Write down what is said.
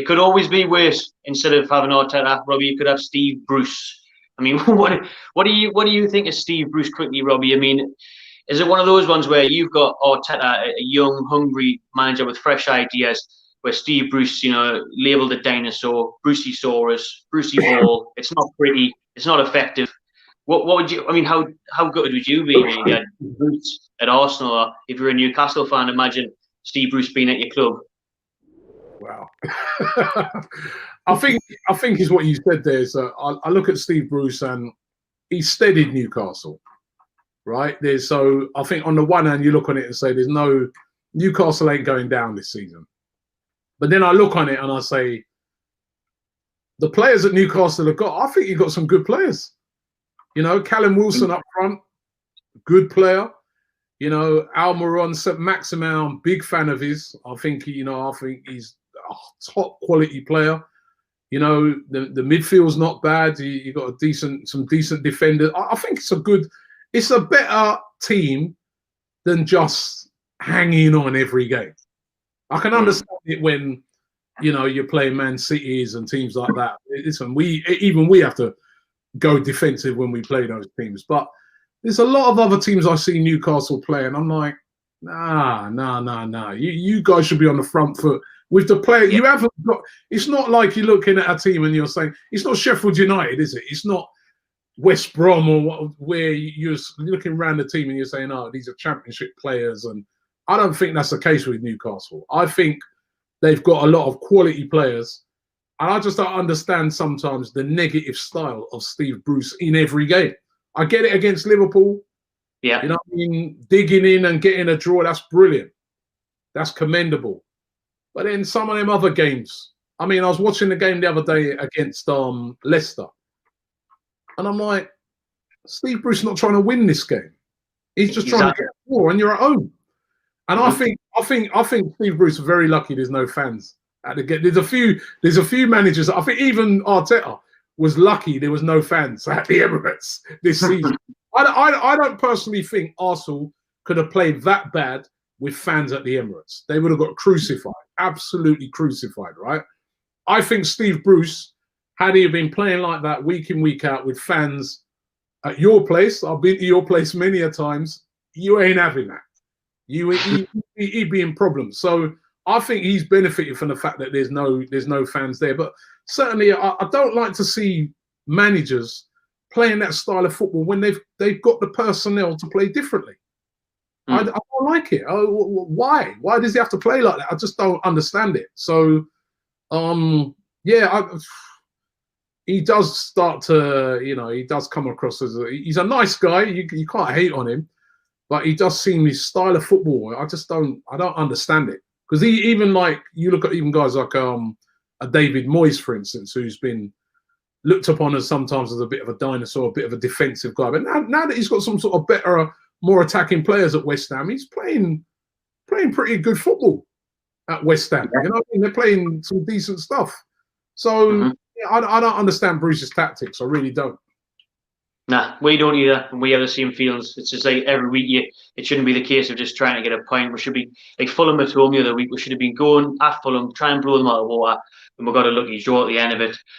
could always be worse. Instead of having Arteta, Robbie, you could have Steve Bruce. I mean, what do you think of Steve Bruce quickly, Robbie? I mean, is it one of those ones where you've got Arteta, a young, hungry manager with fresh ideas, where Steve Bruce, labelled a dinosaur, Bruceysaurus, Brucey Ball? It's not pretty. It's not effective. What would you? I mean, how good would you be if you had Bruce at Arsenal, or if you're a Newcastle fan? Imagine Steve Bruce being at your club. Wow. I think is what you said there. So I look at Steve Bruce and he steadied Newcastle, right? So I think on the one hand you look on it and say there's no Newcastle ain't going down this season, but then I look on it and I say the players that Newcastle have got, I think you've got some good players. Callum Wilson up front, good player. Almiron, Saint-Maximin, big fan of his. I think he's a top quality player. The midfield's not bad. You got some decent defenders. I think it's a better team than just hanging on every game. I can understand it when you're playing Man Cities and teams like that. Listen, we have to go defensive when we play those teams, but there's a lot of other teams I see Newcastle play, and I'm like, nah. You guys should be on the front foot with the player. You haven't got. It's not like you're looking at a team and you're saying it's not Sheffield United, is it? It's not West Brom or where you're looking around the team and you're saying, oh, these are Championship players. And I don't think that's the case with Newcastle. I think they've got a lot of quality players, and I just don't understand sometimes the negative style of Steve Bruce in every game. I get it against Liverpool. Yeah. You know what I mean? Digging in and getting a draw, that's brilliant. That's commendable. But then some of them other games, I mean, I was watching the game the other day against Leicester. And I'm like, Steve Bruce is not trying to win this game. He's just trying to get a draw, and you're at home. And I think Steve Bruce is very lucky there's no fans at the game. There's a few managers, I think even Arteta was lucky there was no fans at the Emirates this season. I don't personally think Arsenal could have played that bad with fans at the Emirates. They would have got crucified, absolutely crucified, right? I think Steve Bruce, had he been playing like that week in, week out with fans at your place, I've been to your place many a times, you ain't having that. He'd be in problems. So I think he's benefited from the fact that there's no fans there. But certainly, I don't like to see managers playing that style of football when they've got the personnel to play differently. I don't like it. Why? Why does he have to play like that? I just don't understand it. So, he does start to, he does come across as he's a nice guy. You can't hate on him, but he does seem his style of football. I don't understand it. Because even like you look at even guys like a David Moyes, for instance, who's been looked upon as sometimes as a bit of a dinosaur, a bit of a defensive guy. But now that he's got some sort of better, more attacking players at West Ham, he's playing pretty good football at West Ham. You know what I mean? They're playing some decent stuff. So I don't understand Bruce's tactics. I really don't. Nah, we don't either, and we have the same feelings. It's just like every week, it shouldn't be the case of just trying to get a point. We should be like Fulham at home the other week. We should have been going at Fulham, try and blow them out of the water, and we got a lucky draw at the end of it.